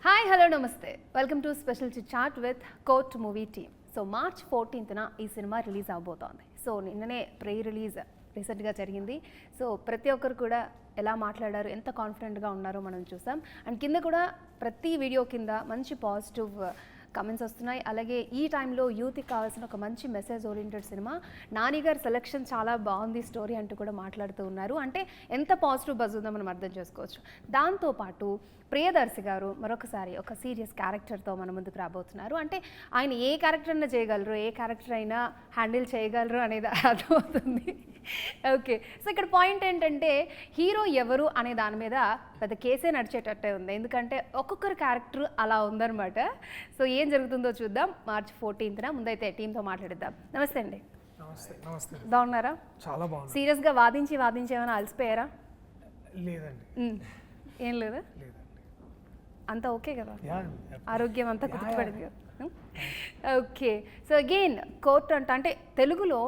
Hi hello నమస్తే welcome to special chat with Court movie team. So March 14న ఈ సినిమా రిలీజ్ అవబోతోంది. సో నిన్ననే ప్రీ రిలీజ్ రీసెంట్గా జరిగింది. సో ప్రతి ఒక్కరు కూడా ఎలా మాట్లాడారు, ఎంత కాన్ఫిడెంట్గా ఉన్నారో మనం చూసాం. అండ్ కింద కూడా ప్రతి వీడియో కింద మంచి పాజిటివ్ కమెంట్స్ వస్తున్నాయి. అలాగే ఈ టైంలో యూత్కి కావాల్సిన ఒక మంచి మెసేజ్ ఓరియంటెడ్ సినిమా, నాని గారి సెలెక్షన్ చాలా బాగుంది స్టోరీ అంటూ కూడా మాట్లాడుతూ ఉన్నారు. అంటే ఎంత పాజిటివ్ బజ్ ఉందో మనం అర్థం చేసుకోవచ్చు. దాంతోపాటు ప్రియదర్శి గారు మరొకసారి ఒక సీరియస్ క్యారెక్టర్తో మన ముందుకు రాబోతున్నారు. అంటే ఆయన ఏ క్యారెక్టర్ అయినా చేయగలరు, ఏ క్యారెక్టర్ అయినా హ్యాండిల్ చేయగలరు అనేది అర్థమవుతుంది. ఓకే, సో ఇక్కడ పాయింట్ ఏంటంటే హీరో ఎవరు అనే దాని మీద పెద్ద కేసే నడిచేటట్టే ఉంది. ఎందుకంటే ఒక్కొక్కరు క్యారెక్టర్ అలా ఉందన్నమాట. సో ఏం జరుగుతుందో చూద్దాం మార్చ్ 14న. ముందైతే టీంతో మాట్లాడిద్దాం. నమస్తే అండి. నమస్తే. బాగున్నారా? చాలా బాగుంది. సీరియస్గా వాదించి ఏమైనా అలసిపోయారా? లేదండి. ఏం లేదా? లేదండి. అంతా ఓకే కదా? ఆరోగ్యం అంతా కుదుటపడింది కదా? ఓకే, సో అగైన్ కోర్ట్ అంటే తెలుగులో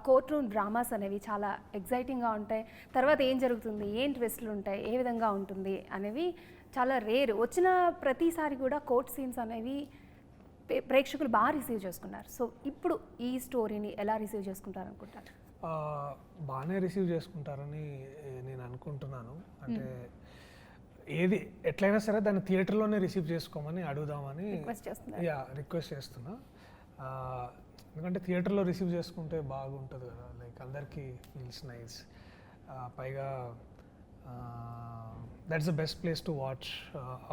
కోర్ట్ రూమ్ డ్రామాస్ అనేవి చాలా ఎగ్జైటింగ్గా ఉంటాయి. తర్వాత ఏం జరుగుతుంది, ఏం ట్విస్ట్లు ఉంటాయి, ఏ విధంగా ఉంటుంది అనేవి చాలా రేర్. వచ్చిన ప్రతిసారి కూడా కోర్ట్ సీన్స్ అనేవి ప్రేక్షకులు బాగా రిసీవ్ చేసుకున్నారు. సో ఇప్పుడు ఈ స్టోరీని ఎలా రిసీవ్ చేసుకుంటారు అనుకుంటారు? బాగానే రిసీవ్ చేసుకుంటారని నేను అనుకుంటున్నాను. అంటే ఏది ఎట్లయినా సరే దాన్ని థియేటర్లోనే రిసీవ్ చేసుకోమని అడుగుదామని రిక్వెస్ట్ చేస్తున్నా. ఎందుకంటే థియేటర్లో రిసీవ్ చేసుకుంటే బాగుంటుంది కదా, లైక్ అందరికీ ఫీల్స్ నైస్. పైగా that's the best place to watch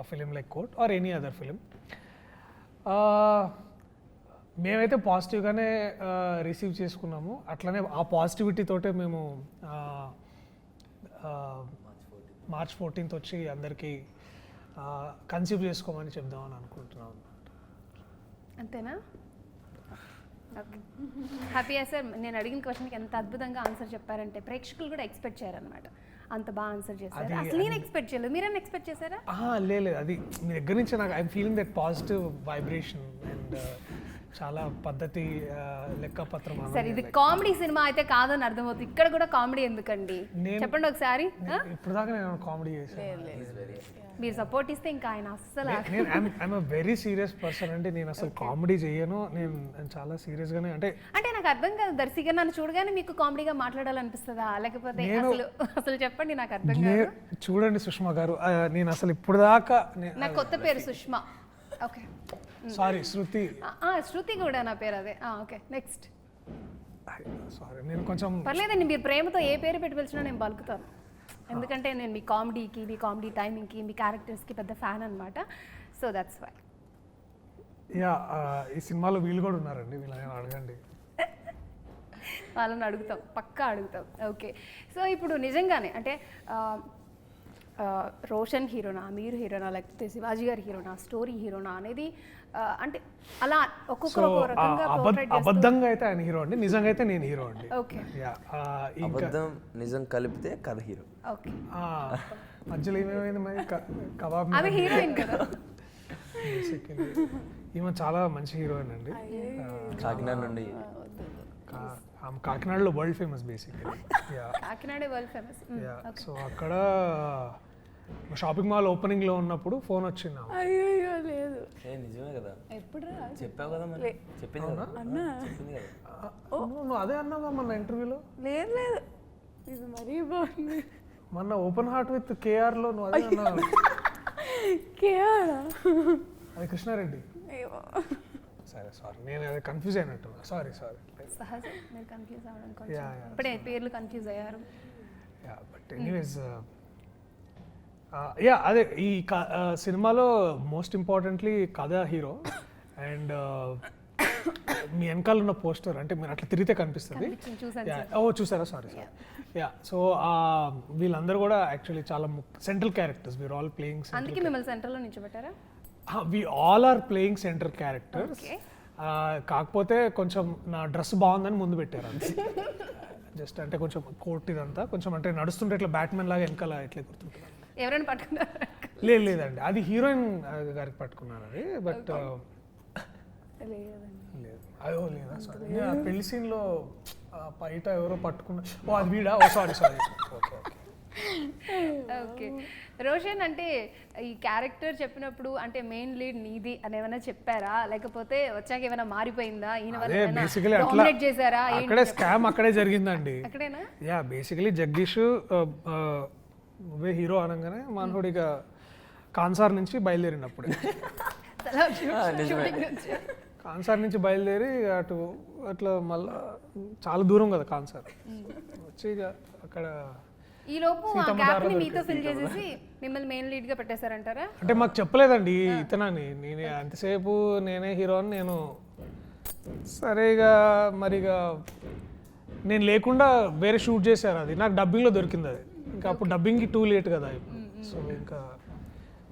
a film like court or any other film. మేమైతే పాజిటివ్గానే రిసీవ్ చేసుకున్నాము. అట్లనే ఆ పాజిటివిటీతోటే మేము మార్చ్ 14th వచ్చి అందరికీ కన్సీవ్ చేసుకోమని చెప్దామని అనుకుంటున్నాం. అంతేనా? ఓకే, హ్యాపీయా సార్? నేను అడిగిన క్వశ్చన్కి ఎంత అద్భుతంగా ఆన్సర్ చెప్పారంటే ప్రేక్షకులు కూడా ఎక్స్పెక్ట్ చేయారన్నమాట. అంత బాగా ఆన్సర్ చేశారు. అసలు నేను ఎక్స్పెక్ట్ చేయలేదు, మీరేనా ఎక్స్పెక్ట్ చేశారా? లేదు, అది మీ దగ్గర నుంచి నాకు I'm feeling that positive vibration and చాలా పద్ధతి లెక్కపత్రం. సరే, ఇది కామెడీ సినిమా అయితే కాదని అర్థమవుతుంది. ఇక్కడ కూడా కామెడీ ఎందుకండి చెప్పండి ఒకసారి. ఇప్పుడు దాకా నేను కామెడీ చేశాను. మీరు సపోర్ట్ ఇస్తే ఇంకా ఆయన అస్సలు. I'm a very serious person అండి. నేను అసలు కామెడీ చేయను. నేను చాలా సీరియస్గానే అంటే నాకు అర్థం కాదు. దర్శిగా నన్ను చూడగానే మీకు కామెడీగా మాట్లాడాలనిపిస్తుందా, లేకపోతే అసలు చెప్పండి, నాకు అర్థం కాదు. చూడండి సుష్మా గారు, నేను అసలు ఇప్పుడు దాకా నా కొత్త పేరు సుష్మా. ఓకే, సారీ శృతి. శృతి కూడా నా పేరు అదే. Okay, next. సారీ, నేను కొంచెం పర్లేదండి, మీరు ప్రేమతో ఏ పేరు పెట్టి పిలిచినా నేను పలుకుతాను. ఎందుకంటే నేను మీ కామెడీకి, మీ కామెడీ టైమింగ్కి, మీ క్యారెక్టర్స్కి పెద్ద ఫ్యాన్ అనమాట. So that's why. ఈ సినిమాలో వీళ్ళు కూడా ఉన్నారండి, వీళ్ళని అడగండి. వాళ్ళని అడుగుతాం, పక్కా అడుగుతాం. ఓకే, సో ఇప్పుడు నిజంగానే అంటే రోషన్ హీరోనా, మీరు హీరోనా, లేకపోతే శివాజీ గారి హీరోనా, స్టోరీ హీరోనా అనేది అంటే అలా ఒక్కొక్కరు రకంగా అబద్ధంగా అయితే ఆయన హీరో అండి, నిజంగా అయితే నేను హీరో అండి. ఓకే, అబద్ధం నిజం కలిపితే కథ హీరో. ఓకే, మధ్యలో ఏమేమైంది మరి కబాబ్ ఆమె హీరోయిన్ కదా. ఈమె చాలా మంచి హీరోయిన్ అండి. కాకినాడ నుండి. కాకినాడలో world famous basically. Kakinada world famous. So అక్కడ షాపింగ్ మాల్ ఓపెనింగ్ లో ఉన్నప్పుడు ఫోన్ వచ్చింది. అయ్యో లేదు, నిజమే కదా, ఎప్పుడు చెప్పావు కదా, మరి చెప్పింది కదా. నువ్వు అదే అన్నావుగా మొన్న ఇంటర్వ్యూలో. లేదు లేదు, ఇది మరీ బాగుంది. మొన్న ఓపెన్ హార్ట్ విత్ కేఆర్ లో నువ్వు అదే అన్నావు. కేఆర్ అది కృష్ణారెడ్డి. సరే సారీ, నేను అది కన్ఫ్యూజ్ అయినట్టు. సారీ సహజం, మీరు కన్ఫ్యూజ్ అవ్వడం కొంచెం. ఇప్పుడే పేర్లు కన్ఫ్యూజ్ అయ్యారు. బట్ ఎనీవేస్ అదే ఈ సినిమాలో మోస్ట్ ఇంపార్టెంట్లీ కథ హీరో. అండ్ మీ వెనకాల ఉన్న పోస్టర్ అంటే మీరు అట్లా తిరిగితే కనిపిస్తుంది. చూసారా? సారీ. సో వీళ్ళందరూ కూడా యాక్చువల్లీ చాలా central characters. We are all playing. అందుకే మిమ్మల్ని సెంటర్లో నిల్చోబెట్టారా? We all are playing central characters. కాకపోతే కొంచెం నా డ్రెస్ బాగుందని ముందు పెట్టారు అంతే. జస్ట్ అంటే కొంచెం కోట్ ఇదంతా కొంచెం అంటే నడుస్తుంటే ఇట్లా బ్యాట్మెన్ లాగా వెనకాల ఇట్లా గుర్తుంటుంది. ఎవరైనా పట్టుకున్నారు? లేదండి, అది హీరోయిన్ గారికి పట్టుకున్నారు అది. బట్ లేదు, అయ్యో లేదా, సారీ. పెళ్లి సీన్లో బయట ఎవరో పట్టుకున్నారు. అది వీడా? సారీ. ఓకే. ఓకే. రోషన్ అంటే ఈ క్యారెక్టర్ చెప్పినప్పుడు అంటే మెయిన్ లీడ్ నీది అని ఏమైనా చెప్పారా, లేకపోతే వచ్చాక ఏమైనా మారిపోయిందా, ఈయన అదే బేసికలీ వల్ల అట్లా డామినేట్ చేశారా? అక్కడే స్కామ్ అక్కడే జరిగిందండి. అక్కడేనా? యా బేసికలీ జగదీష్ నువ్వే హీరో అనగానే మనోడిగా కాన్సార్ నుంచి బయలుదేరినప్పుడు కాన్సార్ నుంచి బయలుదేరి అట్లా మళ్ళా చాలా దూరం కదా కాన్సార్ వచ్చి ఇక అక్కడ ఈ లోపు ఆ గ్యాప్ ని మీతో ఫిల్ చేసేసి మిమ్మల్ని మెయిన్ లీడ్ గా పెట్టేశారంటారా? అంటే మాకు చెప్పలేదండి ఇతనని, నేనే అంతసేపు నేనే హీరో అని నేను సరేగా మరిగా నేను లేకుండా వేరే షూట్ చేశారు, అది నాకు డబ్బింగ్లో దొరికింది అది. ఇంకా అప్పుడు డబ్బింగ్కి టూ లేట్ కదా ఇప్పుడు. సో ఇంకా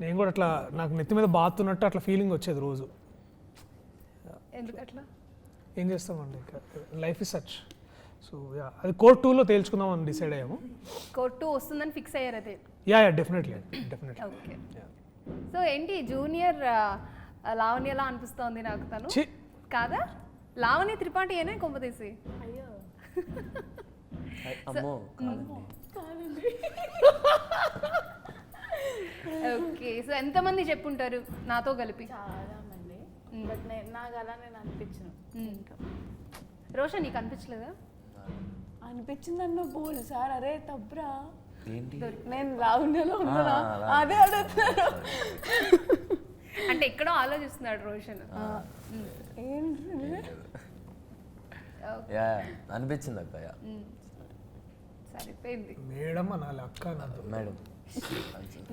నేను కూడా అట్లా నాకు నెత్తి మీద బాతున్నట్టు అట్లా ఫీలింగ్ వచ్చేది రోజు. ఎందుకు అట్లా? ఏం చేస్తామండి, ఇంకా life is such. So yeah అది కోర్ట్ 2లో తేల్చుకుందామని డిసైడ్ అయ్యాము. కోర్ట్ 2 వస్తుందని ఫిక్స్ అయ్యారు అదే? Yeah definitely. ఓకే. సో ఏంటి జూనియర్ లావణ్యలా అనిపిస్తోంది నాకు తను. కాదా? లావణ్య త్రిపాఠి ఏనే కొంపతీసి? అయ్యో అమ్మో ఓకే. సో ఎంతమంది చెప్పుంటారు నాతో కలిపి? చాలా మంది, బట్ నాకు అలా నేను అనిపించను. ఇంకా రోషన్ నీకు అనిపించలేదా? అనిపించింది అన్న బోల్ సార్, అరే తప్పురా ఏంటి నేను లావణ్యలో ఉన్నానా అదే అడుగుతున్నాను. అంటే ఎక్కడో ఆలోచిస్తున్నాడు రోషన్. ఏంటి యా అనిపించింది అక్క. యా సరిపోయింది. మేడం అనాలి, అక్క అన్నది. మేడం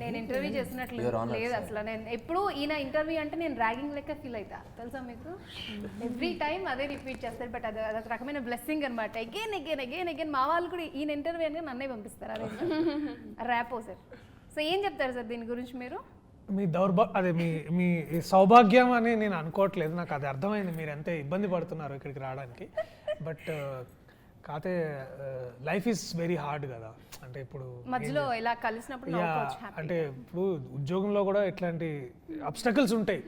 నేను ఇంటర్వ్యూ చేసినట్లు లేదు అసలు. నేను ఎప్పుడు ఈయన ఇంటర్వ్యూ అంటే నేను ర్యాగింగ్ లెక్క ఫీల్ అవుతా తెలుసా మీకు. ఎవ్రీ టైం అదే రిపీట్ చేస్తారు, బట్ అది అదొక రకమైన బ్లెస్సింగ్ అనమాట. అగైన్ మా వాళ్ళు కూడా ఈయన ఇంటర్వ్యూ అని నన్నే పంపిస్తారు. అదే ర్యాపో సార్. సో ఏం చెప్తారు సార్ దీని గురించి మీరు? మీ అదే మీ సౌభాగ్యం అని నేను అనుకోవట్లేదు, నాకు అది అర్థమైంది మీరు ఎంత ఇబ్బంది పడుతున్నారు ఇక్కడికి రావడానికి. బట్ కాకపోతే లైఫ్ ఈజ్ వెరీ హార్డ్ కదా. అంటే ఇప్పుడు మధ్యలో ఇలా కలిసినప్పుడు అంటే ఇప్పుడు ఉద్యోగంలో కూడా ఇట్లాంటి అబ్స్టకల్స్ ఉంటాయి,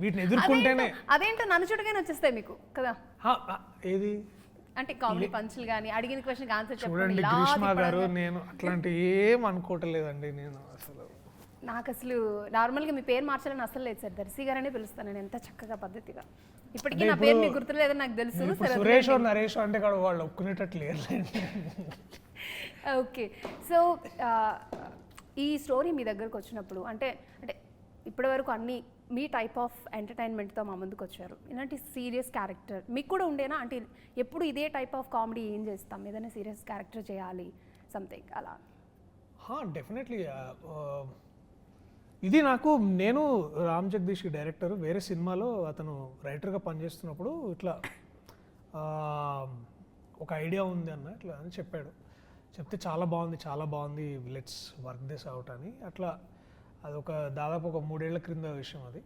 వీటిని ఎదుర్కొంటేనే. అదేంటో నన్ను చూడగానే వచ్చేస్తాయి మీకు కదా. ఏది అంటే కామెడీ పంచులు కానీ అడిగిన క్వశ్చన్ ఆన్సర్ చూడండి గ్రీష్మ గారు, నేను అట్లాంటి ఏం అనుకోవట్లేదండి. నేను అసలు నాకు అసలు నార్మల్గా మీ పేరు మార్చాలని అసలు లేదు సార్, దర్శి గారనే పిలుస్తాను నేను ఎంత చక్కగా పద్ధతిగా. ఇప్పటికీ నా పేరు మీకు గుర్తులేదని నాకు తెలుసు. సురేష్ నరేష్ అంటే కూడా వాళ్ళు ఒప్పుకునేటట్లు లేరులేండి. ఓకే. సో ఈ స్టోరీ మీ దగ్గరకు వచ్చినప్పుడు అంటే అంటే ఇప్పటివరకు అన్ని మీ టైప్ ఆఫ్ ఎంటర్టైన్మెంట్తో మా ముందుకు వచ్చారు, ఇలాంటి సీరియస్ క్యారెక్టర్ మీకు కూడా ఉండేనా? అంటే ఎప్పుడు ఇదే టైప్ ఆఫ్ కామెడీ ఏం చేస్తాం, ఏదైనా సీరియస్ క్యారెక్టర్ చేయాలి సంథింగ్ అలా? డెఫినెట్లీ. ఇది నేను రామ్ జగదీష్ డైరెక్టర్ వేరే సినిమాలో అతను రైటర్గా పనిచేస్తున్నప్పుడు ఇట్లా ఒక ఐడియా ఉంది అన్న ఇట్లా అని చెప్తే చాలా బాగుంది లెట్స్ వర్క్ దిస్ అవుట్ అని. అట్లా అదొక దాదాపు ఒక 3 ఏళ్ల క్రింద విషయం అది.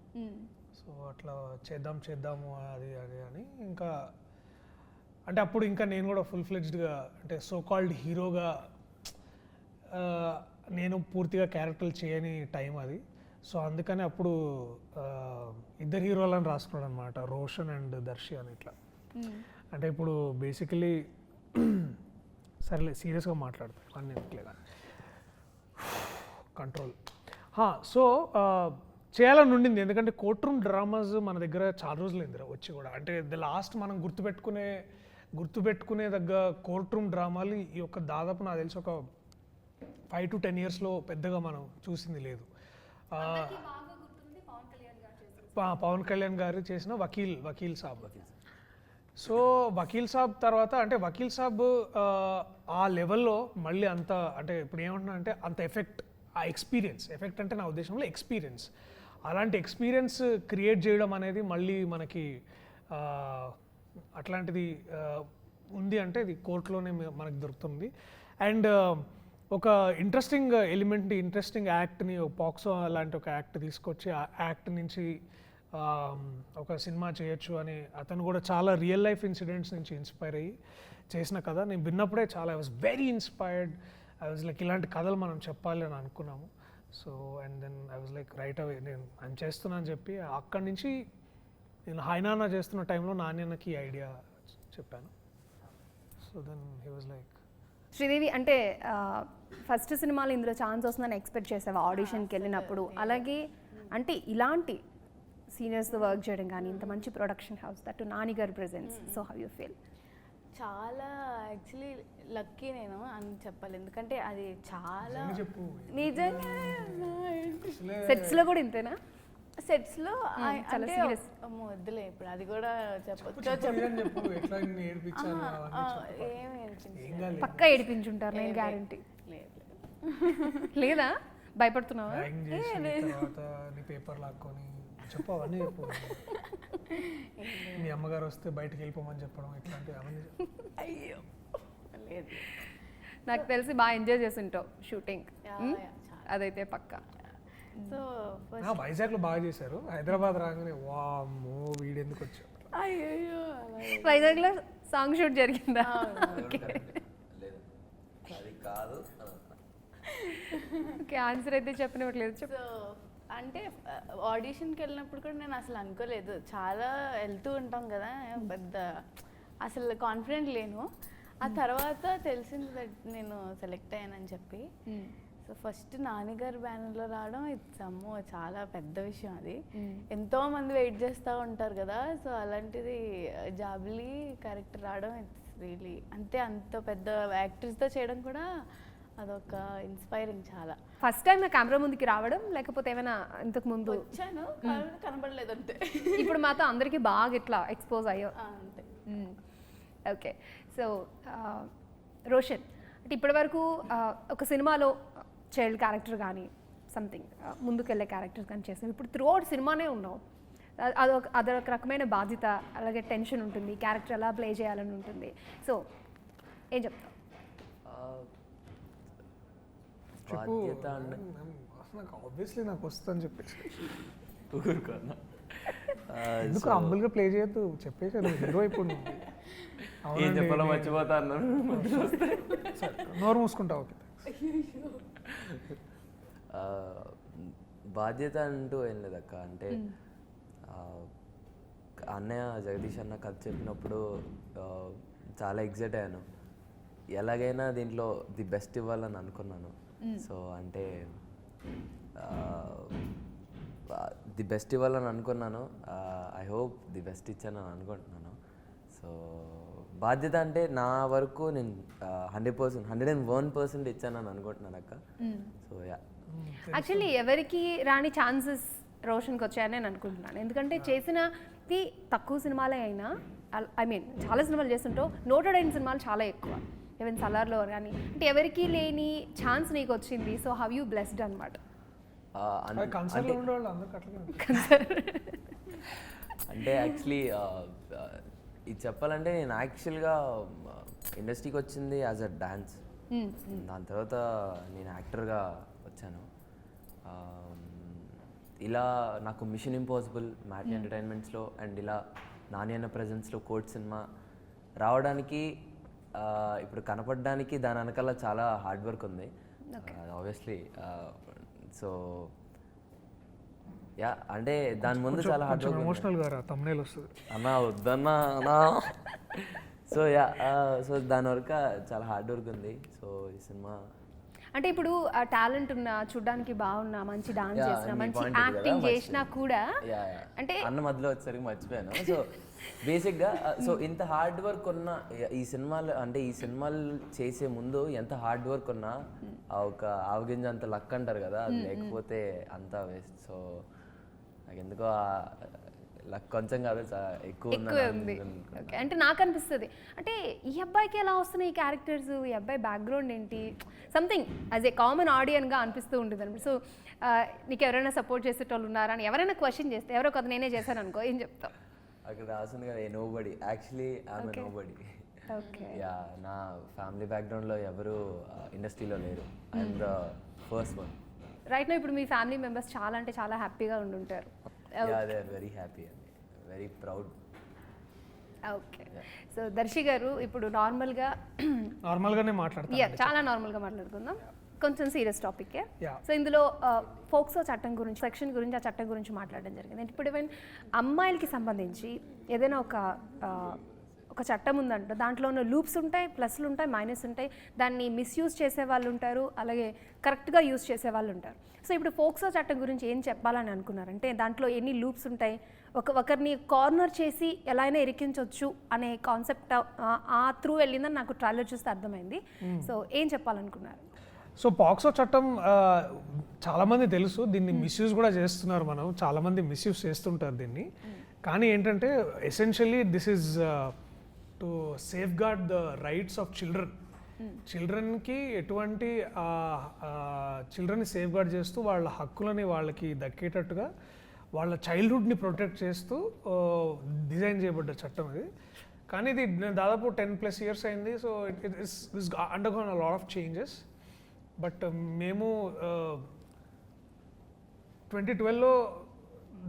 సో అట్లా చేద్దాము అది అని ఇంకా అంటే అప్పుడు ఇంకా నేను కూడా ఫుల్ ఫ్లెడ్జ్డ్గా అంటే సో కాల్డ్ హీరోగా నేను పూర్తిగా క్యారెక్టర్లు చేయని టైం అది. సో అందుకని అప్పుడు ఇద్దరు హీరోలను రాసుకున్నాడు అనమాట, రోషన్ అండ్ దర్శి అని ఇట్లా. అంటే ఇప్పుడు బేసికలీ సరేలే సీరియస్గా మాట్లాడతాను అన్నీ ఎందుకులేదా కంట్రోల్. సో చేయాలని ఉండింది, ఎందుకంటే కోర్ట్ రూమ్ డ్రామాస్ మన దగ్గర చాలా రోజులైంది వచ్చి కూడా. అంటే ది లాస్ట్ మనం గుర్తుపెట్టుకునే దగ్గ కోర్ట్ రూమ్ డ్రామాలు ఈ యొక్క దాదాపు నాకు తెలిసి ఒక 5 to 10 yearsలో పెద్దగా మనం చూసింది లేదు. పవన్ కళ్యాణ్ గారు చేసిన వకీల్ సాబ్. సో వకీల్ సాబ్ తర్వాత అంటే వకీల్ సాబ్ ఆ లెవెల్లో మళ్ళీ అంత అంటే ఇప్పుడు ఏమంటున్నా అంటే అంత ఎఫెక్ట్ అంటే నా ఉద్దేశంలో ఎక్స్పీరియన్స్, అలాంటి ఎక్స్పీరియన్స్ క్రియేట్ చేయడం అనేది మళ్ళీ మనకి అట్లాంటిది ఉంది అంటే ఇది కోర్టులోనే మనకు దొరుకుతుంది. అండ్ ఒక ఇంట్రెస్టింగ్ ఎలిమెంట్ని, ఇంట్రెస్టింగ్ యాక్ట్ని, పాక్సో లాంటి ఒక యాక్ట్ తీసుకొచ్చి ఆ యాక్ట్ నుంచి ఒక సినిమా చేయొచ్చు అని అతను కూడా చాలా రియల్ లైఫ్ ఇన్సిడెంట్స్ నుంచి ఇన్స్పైర్ అయ్యి చేసిన కథ. నేను విన్నప్పుడే చాలా I was very inspired. I was like ఇలాంటి కథలు మనం చెప్పాలి అని అనుకున్నాము. So and then I was like right away నేను చేస్తున్నా అని చెప్పి అక్కడి నుంచి నేను హైనానా చేస్తున్న టైంలో నాన్నకి ఐడియా చెప్పాను. So then he was like Sridevi అంటే ఫస్ట్ సినిమాలో ఇందులో ఛాన్స్ వస్తుందని ఎక్స్పెక్ట్ చేసావా ఆడిషన్కి వెళ్ళినప్పుడు? అలాగే అంటే ఇలాంటి సీనియర్స్తో వర్క్ చేయడం కానీ ఇంత మంచి ప్రొడక్షన్ హౌస్ దట్ నాని గారి presence, so how you feel? చాలా యాక్చువల్లీ లక్కీ నేను అని చెప్పాలి, ఎందుకంటే అది చాలా చెప్పు నిజంగా సెట్స్లో కూడా ఇంతేనా? సెట్స్లో చాలా అంటే serious. వద్దులే ఇప్పుడు అది కూడా చెప్పొచ్చు. చెప్పు ఎట్లా నిన్ను ఏడిపించాను అవన్నీ చెప్పు. ఏమి అనిపించలేదు. ఏం కాలేదు. పక్కా ఏడిపించుంటారు, నేను గ్యారంటీ. లేదు. లేదా భయపడుతున్నావా? డ్రాయింగ్ చేసి తర్వాత నీ పేపర్ లాక్కొని చెప్పు అవన్నీ చెప్పు. మీ అమ్మగారు వస్తే బయటకు వెళ్ళిపోమని చెప్పడం ఇట్లాంటివి అవన్నీ చెప్పు. అయ్యో లేదు. నాకు తెలిసి బాగా ఎంజాయ్ చేసి ఉంటావు షూటింగ్, చాలా. అదైతే పక్కా. సో వైజాగ్లో బాగా చేశారు, హైదరాబాద్ రాగానే వామ్మో వీడెందుకు వచ్చావు. అయ్యో వైజాగ్లో సాంగ్ షూట్ జరిగిందా? లేదు అది కాదు. ఓకే, ఆన్సర్ అయితే చెప్పనివ్వట్లేదు. చెప్పు. సో అంటే ఆడిషన్కి వెళ్ళినప్పుడు కూడా నేను అసలు అనుకోలేదు, చాలా వెళ్తూ ఉంటాం కదా, పెద్ద అసలు కాన్ఫిడెంట్ లేను. ఆ తర్వాత తెలిసింది దట్ నేను సెలెక్ట్ అయ్యానని చెప్పి. సో ఫస్ట్ నాన్నగారి బ్యానర్లో రావడం ఇట్స్ అమ్మో చాలా పెద్ద విషయం అది. ఎంతో మంది వెయిట్ చేస్తూ ఉంటారు కదా, సో అలాంటిది జాబ్లీ క్యారెక్టర్ రావడం ఇట్స్ రియలీ అంటే అంత పెద్ద యాక్టర్స్తో చేయడం కూడా అదొక ఇన్స్పైరింగ్ చాలా. ఫస్ట్ టైం నా కెమెరా ముందుకి రావడం లేకపోతే ఏమైనా ఇంతకు ముందు వచ్చాను కనబడలేదు అంతే. ఇప్పుడు మాతో అందరికీ బాగా ఇట్లా ఎక్స్పోజ్ అయ్యో. అంతే. ఓకే, సో రోషన్ అంటే ఇప్పటివరకు ఒక సినిమాలో చైల్డ్ క్యారెక్టర్ కానీ సంథింగ్ ముందుకెళ్ళే క్యారెక్టర్స్ కానీ చేసావు, ఇప్పుడు త్రూ అవుట్ సినిమానే ఉన్నావు. అదొక రకమైన బాధ్యత, అలాగే టెన్షన్ ఉంటుంది, క్యారెక్టర్ ఎలా ప్లే చేయాలని ఉంటుంది. సో ఏం చెప్తావు? బాధ్యత అంటే నాకు ఆబ్వియస్లీ నాకు వస్తుందని చెప్పేసి ఊరుకోనా. ఎందుకు హంబుల్గా ప్లే చేయొద్దు, చెప్పేసి హీరో ఇప్పుడు నువ్వు. ఏం చెప్పాలో మర్చిపోతా అన్నాను. నోరు మూసుకుంటావు. ఓకే, బాధ్యత అంటూ ఏం లేదక్క. అంటే అన్నయ్య జగదీష్ అన్న కథ చెప్పినప్పుడు చాలా ఎగ్జైట్ అయ్యాను. ఎలాగైనా దీంట్లో ది బెస్ట్ ఇవ్వాలని అనుకున్నాను. సో అంటే ది బెస్ట్ ఇవ్వాలని అనుకున్నాను. ఐ హోప్ ది బెస్ట్ ఇచ్చానని అనుకుంటున్నాను. సో బాధ్యత అంటే నా వరకు నేను 101% ఇచ్చానని అనుకుంటున్నాను అక్క. సో యా, యాక్చువల్లీ ఎవరికి రాని ఛాన్సెస్ రోషన్కి వచ్చాయని నేను అనుకుంటున్నాను. ఎందుకంటే చేసినవి తక్కువ సినిమాలే అయినా, ఐ మీన్ చాలా సినిమాలు చేస్తుంటావు, నోటెడ్ అయిన సినిమాలు చాలా ఎక్కువ, ఈవెన్ సలార్లో కానీ. అంటే ఎవరికి లేని ఛాన్స్ నీకు వచ్చింది. సో హౌ యూ బ్లెస్డ్ అనమాట. కన్సర్న్లో ఉండేవాళ్ళు అందరికి అట్లనే. అంటే యాక్చువల్లీ ఇది చెప్పాలంటే నేను యాక్చువల్గా ఇండస్ట్రీకి వచ్చింది యాజ్ అ డాన్స్. దాని తర్వాత నేను యాక్టర్గా వచ్చాను. ఇలా నాకు మిషన్ ఇంపాసిబుల్, మ్యాట్ని ఎంటర్టైన్మెంట్స్లో అండ్ ఇలా నాని అన్న ప్రెజెన్స్లో కోర్ట్ సినిమా రావడానికి, ఇప్పుడు కనపడడానికి దాని వెనకాల చాలా హార్డ్ వర్క్ ఉంది ఆబ్వియస్లీ. సో యా, అంటే దాని ముందు చాలా హార్డ్ వర్క్. ఎమోషనల్ గా తమ్నేల్ వస్తుంది అన్నా వద్దన్నా అన్నా. సో యా, సో దాని వరకు చాలా హార్డ్ వర్క్ ఉంది. సో ఈ సినిమా అంటే ఇప్పుడు ఆ టాలెంట్ ఉన్న, చూడడానికి బాగున్నా, మంచి డాన్స్ చేసినా, మంచి యాక్టింగ్ చేసినా కూడా అంటే అన్న మధ్యలో వచ్చేసరికి మర్చిపోయాను. సో బేసిక్గా సో ఇంత హార్డ్ వర్క్ ఉన్న ఈ సినిమాలు, అంటే ఈ సినిమాలు చేసే ముందు ఎంత హార్డ్ వర్క్ ఉన్నా ఒక ఆవగింజ అంత లక్ అంటారు కదా, అది లేకపోతే అంతా వేస్ట్. సో నాకు ఎందుకో లక్ కొంచెం కాదు ఎక్కువ ఉంది. ఓకే, అంటే నాకు అనిపిస్తుంది అంటే ఈ అబ్బాయికి ఎలా వస్తున్నాయి ఈ క్యారెక్టర్స్, ఈ అబ్బాయి బ్యాక్గ్రౌండ్ ఏంటి, సంథింగ్ యాజ్ ఏ కామన్ ఆడియన్గా అనిపిస్తూ ఉంటుంది అనమాట. సో నీకు ఎవరైనా సపోర్ట్ చేసేటోళ్ళు ఉన్నారా అని ఎవరైనా క్వశ్చన్ చేస్తే, ఎవరో కొత్త నేనే చేశాను అనుకో, ఏం చెప్తావు? అక్కడ రాసింది కదా nobody. Actually I'm nobody. Yeah, నా ఫ్యామిలీ బ్యాక్గ్రౌండ్లో ఎవరు ఇండస్ట్రీలో లేరు. I'm the first one. Right no ఇప్పుడు మీ ఫ్యామిలీ మెంబర్స్ చాలా అంటే చాలా హ్యాపీగా ఉండుంటారు. Yeah, they are very happy అండి, very proud. Okay, so Darshi garu ఇప్పుడు నార్మల్గానే మాట్లాడతాను. చాలా నార్మల్గా మాట్లాడుకుందాం, కొంచెం సీరియస్ టాపిక్. Yeah. సో ఇందులో ఫోక్సో చట్టం గురించి, సెక్షన్ గురించి, ఆ చట్టం గురించి మాట్లాడడం జరిగింది. ఇప్పుడు ఈవెన్ అమ్మాయిలకి సంబంధించి ఏదైనా ఒక ఒక చట్టం ఉందంట, దాంట్లో ఉన్న లూప్స్ ఉంటాయి, ప్లస్లు ఉంటాయి, మైనస్ ఉంటాయి. దాన్ని మిస్యూజ్ చేసే వాళ్ళు ఉంటారు, అలాగే కరెక్ట్గా యూజ్ చేసే వాళ్ళు ఉంటారు. సో ఇప్పుడు ఫోక్సో చట్టం గురించి ఏం చెప్పాలని అనుకున్నారంటే దాంట్లో ఎన్ని లూప్స్ ఉంటాయి, ఒకరిని కార్నర్ చేసి ఎలా అయినా ఇరికించవచ్చు అనే కాన్సెప్ట్ ఆ త్రూ వెళ్ళిందని నాకు ట్రైలర్ చూస్తే అర్థమైంది. సో ఏం చెప్పాలనుకున్నారు? సో పాక్సో చట్టం చాలామంది తెలుసు, దీన్ని మిస్యూజ్ కూడా చేస్తున్నారు. మనం చాలామంది మిస్యూజ్ చేస్తుంటారు దీన్ని. కానీ ఏంటంటే essentially this is to safeguard the rights of children. చిల్డ్రన్కి ఎటువంటి చిల్డ్రన్ని సేఫ్ గార్డ్ చేస్తూ వాళ్ళ హక్కులని వాళ్ళకి దక్కేటట్టుగా వాళ్ళ చైల్డ్హుడ్ని ప్రొటెక్ట్ చేస్తూ డిజైన్ చేయబడ్డ చట్టం ఇది. కానీ ఇది దాదాపు 10+ years అయింది. So it is undergone a lot of changes. But మేము 2012లో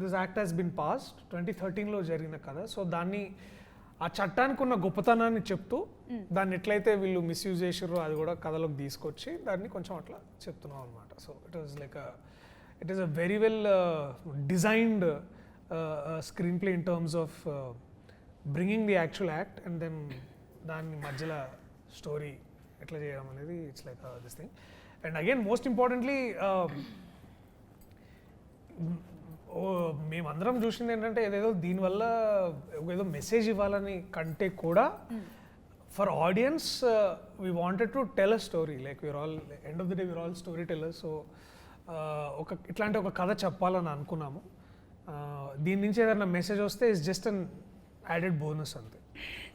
this act has been passed. 2013లో జరిగిన కథ. సో దాన్ని ఆ చట్టానికి ఉన్న గొప్పతనాన్ని చెప్తూ దాన్ని ఎట్లయితే వీళ్ళు మిస్యూజ్ చేసారో అది కూడా కథలోకి తీసుకొచ్చి దాన్ని కొంచెం అట్లా చెప్తున్నాం అనమాట. So it is a very well designed screen play in terms of bringing the actual act and then దాన్ని మధ్యలో స్టోరీ ఎట్లా చేయడం అనేది it's like this thing. And again most importantly మేమందరం చూసింది ఏంటంటే ఏదేదో దీనివల్ల ఏదో మెసేజ్ ఇవ్వాలని కంటే కూడా for audience we wanted to tell a story. Like we are all end of the day we are all storytellers. సో ఇట్లాంటి ఒక కథ చెప్పాలని అనుకున్నాము. దీని నుంచి ఏదైనా మెసేజ్ వస్తే it's just an added bonus అంతే.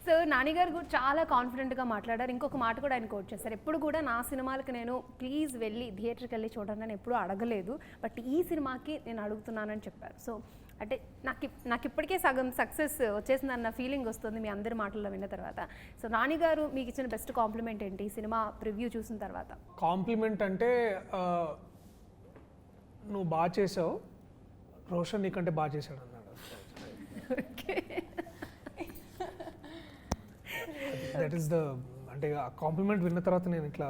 సో నానిగారు కూడా చాలా కాన్ఫిడెంట్గా మాట్లాడారు. ఇంకొక మాట కూడా ఆయన కోట్ చేశారు, ఎప్పుడు కూడా నా సినిమాలకు నేను ప్లీజ్ వెళ్ళి థియేటర్కి వెళ్ళి చూడండి అని ఎప్పుడూ అడగలేదు, బట్ ఈ సినిమాకి నేను అడుగుతున్నానని చెప్పారు. సో అంటే నాకు ఇప్పటికే సగం సక్సెస్ వచ్చేసిందన్న ఫీలింగ్ వస్తుంది మీ అందరి మాటల్లో విన్న తర్వాత. సో నానిగారు మీకు ఇచ్చిన బెస్ట్ కాంప్లిమెంట్ ఏంటి ఈ సినిమా ప్రివ్యూ చూసిన తర్వాత? కాంప్లిమెంట్ అంటే నువ్వు బాగా చేసావు, రోషన్ నీకంటే బాగా చేశాడు అన్నాడు. ఓకే, దట్ ఈస్ ద అంటే ఆ కాంప్లిమెంట్ విన్న తర్వాత నేను ఇట్లా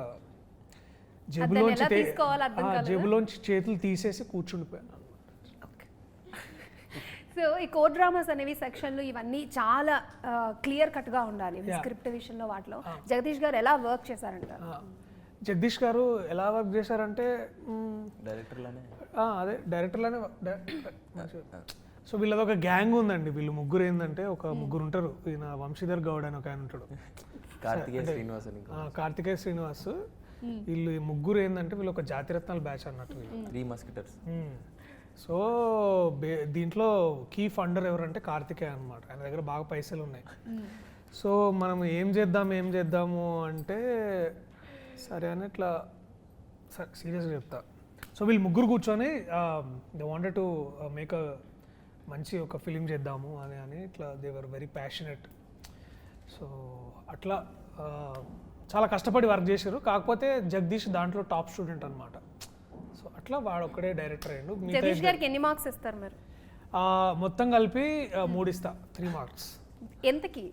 జేబులోంచి చేతులు తీసేసి కూర్చుండిపోయాను. సో ఈ కోడ్ డ్రామాస్ అనేవి సెక్షన్లు ఇవన్నీ చాలా క్లియర్ కట్గా ఉండాలి స్క్రిప్ట్ విషయంలో. వాటిలో జగదీష్ గారు ఎలా వర్క్ చేశారంటారు? జగదీష్ గారు ఎలా వర్క్ చేశారంటే అదే డైరెక్టర్లోనే. సో వీళ్ళది ఒక గ్యాంగ్ ఉందండి. వీళ్ళు ముగ్గురు ఏంటంటే ఒక ముగ్గురు ఉంటారు. ఈయన వంశీధర్ గౌడ్ అని ఒక ఆయన ఉంటాడు, కార్తికేయ శ్రీనివాస్. వీళ్ళు ముగ్గురు ఏంటంటే వీళ్ళు ఒక జాతిరత్నాల బ్యాచ్ అన్నట్టు, త్రీ మస్కిటర్స్. సో దీంట్లో కీ ఫండర్ ఎవరంటే కార్తికేయ అనమాట. ఆయన దగ్గర బాగా పైసలు ఉన్నాయి. సో మనం ఏం చేద్దాము అంటే సరే అని ఇట్లా సీరియస్గా చెప్తా. సో వీళ్ళు ముగ్గురు కూర్చొని they wanted to make a మంచి ఒక ఫిలిం చేద్దాము అని ఇట్లా they were very passionate. So అట్లా చాలా కష్టపడి వర్క్ చేశారు. కాకపోతే జగదీష్ దాంట్లో టాప్ స్టూడెంట్ అనమాట. సో అట్లా వాడు ఒక్కడే డైరెక్టర్ అయ్యాడు. జగదీష్ గారికి ఎన్ని మార్క్స్ ఇస్తారు మరి? మొత్తం కలిపి 3 ఇస్తా, 3 మార్క్స్. ఎంతకి?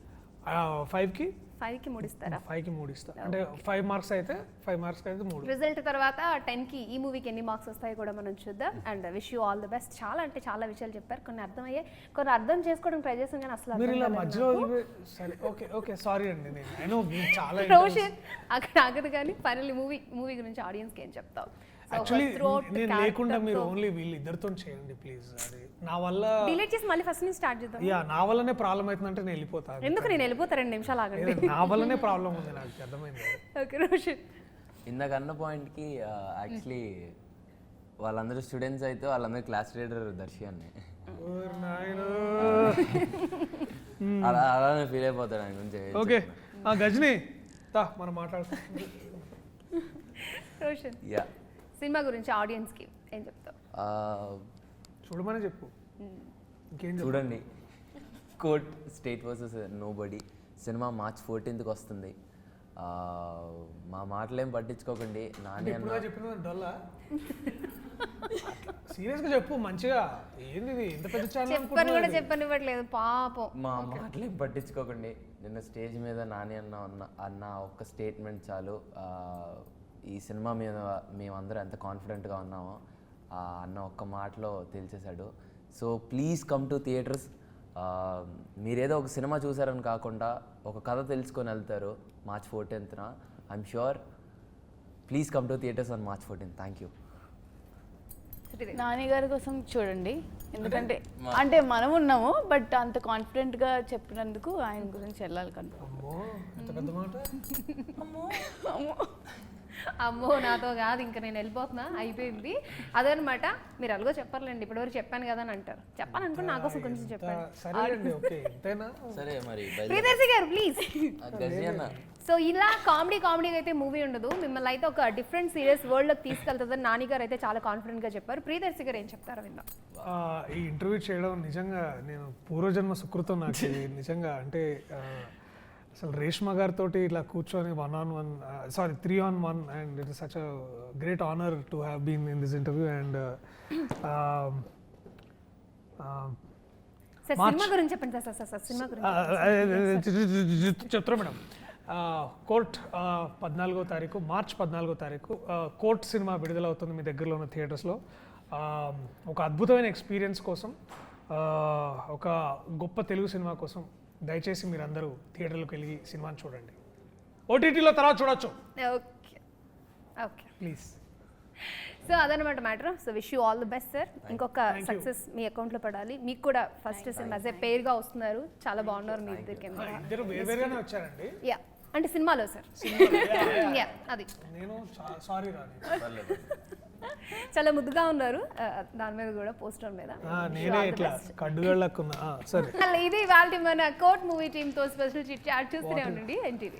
5కి 5కి 3 ఇస్తారా? 5కి 3 ఇస్తా. అంటే 5 మార్క్స్ అయితే 3. రిజల్ట్ తర్వాత 10కి ఈ మూవీకి ఎన్ని మార్క్స్ వస్తాయో కూడా మనం చూద్దాం. And wish you all the best. చాలా అంటే చాలా విషయాలు చెప్పారు, కొన్ని అర్థమయ్యాయి, కొన్ని అర్థం చేసుకోవడం ట్రై చేసాం కానీ అసలు మీరు ఇలా మధ్యలో సరే ఓకే సారీ అండి. నేను ఐ నో చాలా రోషన్ అక్కడ ఆగదు కానీ ఫైనల్లీ మూవీ గురించి ఆడియన్స్కి ఏం చెప్తావు? యాక్చువల్లీ నేను లేకుండా మీరు ఓన్లీ వీళ్ళిద్దరితో చేయండి ప్లీజ్. అది నా వల్ల డిలీట్ చేసి మళ్ళీ ఫస్ట్ నుంచి స్టార్ట్ చేద్దాం. నా వల్లనే ప్రాబ్లం అవుతుందంటే నేను వెళ్ళిపోతాను. ఎందుకు నేను వెళ్ళిపోతా? 2 నిమిషాలు ఆగండి. నా వల్లనే ప్రాబ్లం ఉంది, నాకు అర్థమైంది. ఓకే రోషన్, ఇందాక అన్న పాయింట్కి యాక్చువల్లీ వాళ్ళందరూ స్టూడెంట్స్ అయితే వాళ్ళందరూ క్లాస్ లీడర్ దర్శి అన్నే. అలానే ఫీల్ అయిపోతాడు ఆయన గురించి. ఓకే గజని మనం మాట్లాడుకుంటాం. రోషన్, సినిమా గురించి ఆడియన్స్కి ఏం చెప్తావు? చూడమని చెప్పు. ఇంకేం చూడండి, court state versus nobody cinema March 14th వస్తుంది. మా మాటలేం పట్టించుకోకండి. నాని అన్న చెప్పిన సీరియస్గా చెప్పు మంచిగా. ఏంది ఇంత పెద్ద ఛానల్ చెప్పనివ్వట్లేదు పాపం. మా మాటలేం పట్టించుకోకండి. నిన్న స్టేజ్ మీద నాని అన్న ఒక్క స్టేట్మెంట్ చాలు. ఈ సినిమా మీద మేమందరం ఎంత కాన్ఫిడెంట్గా ఉన్నామో అన్న ఒక్క మాటలో తెలిసేశాడు. So please come to theatres. మీరేదో ఒక సినిమా చూసారని కాకుండా ఒక కథ తెలుసుకొని వెళ్తారు March 14th. I'm sure please come to theatres on March 14th. Thank you. Nani గారి కోసం చూడండి, ఎందుకంటే అంటే మనం ఉన్నాము బట్ అంత కాన్ఫిడెంట్గా చెప్పినందుకు ఆయన గురించి వెళ్ళాలి కనుక. అమ్మో ఎంత పెద్ద మాట. అమ్మో నాతో కాదు, ఇంకా నేను వెళ్ళిపోతున్నా, అయిపోయింది అదనమాట. మీరు అలాగో చెప్పర్లేండి, ఇప్పటివరకు చెప్పాను కదా అని అంటారు. చెప్పాలనుకుని నా కోసం కొంచెం చెప్పండి. సరేనండి, ఓకే ఎంతైనా. సరే మరి ప్రియదర్శి గారు ప్లీజ్. గజీ అన్న సో ఇలా కామెడీగా అయితే మూవీ ఉండదు, మిమ్మల్ని అయితే ఒక డిఫరెంట్ సీరియస్ వరల్డ్లోకి తీసుకెళ్తుందని నాని గారు అయితే చాలా కాన్ఫిడెంట్గా చెప్పారు. ప్రియదర్శి గారు ఏం చెప్తారో విందాం. ఈ ఇంటర్వ్యూ చేయడం నిజంగా నేను పూర్వజన్మ సుకృతం నాకు ఇది. నిజంగా అంటే అసలు రేష్మా గారితో ఇలా కూర్చొని 3-on-1 and it is such a great honour to have been in this interview. And సినిమా గురించి చెప్పండి సార్. సినిమా గురించి చెప్తారా మేడం. కోర్ట్ 14వ తారీఖు, మార్చ్ 14వ తారీఖు కోర్ట్ సినిమా విడుదలవుతుంది మీ దగ్గరలో ఉన్న థియేటర్స్లో. ఒక అద్భుతమైన ఎక్స్పీరియన్స్ కోసం, ఒక గొప్ప తెలుగు సినిమా కోసం దయచేసి మీరు అందరూ థియేటర్లోకి వెళ్ళి సినిమాని చూడండి. ఓటీటీలో తర్వాత చూడొచ్చు, ఓకే ప్లీజ్. సో అదనమాట matter. So wish you all the best sir. ఇంకొక సక్సెస్ మీ అకౌంట్లో పడాలి. మీకు కూడా ఫస్ట్ సినిమా యాజ్ ఏ పేరుగా వస్తున్నారు, చాలా బాగున్నారు మీ ఇద్దరు వేరువేరుగానే వచ్చారండి. యా అంటే సినిమాలో సార్. యా అది నేను సారీ రాని చాలా ముద్దుగా ఉన్నారు, దాని మీద కూడా పోస్టర్ మీద. నేనే ఇట్లా కడ్డుగళ్ళకున్నా. సరే, ఇది వాళ్ళ మన కోర్ట్ మూవీ టీమ్ తో స్పెషల్ చిట్ చాట్ చూస్తూనే ఉండండి NTV.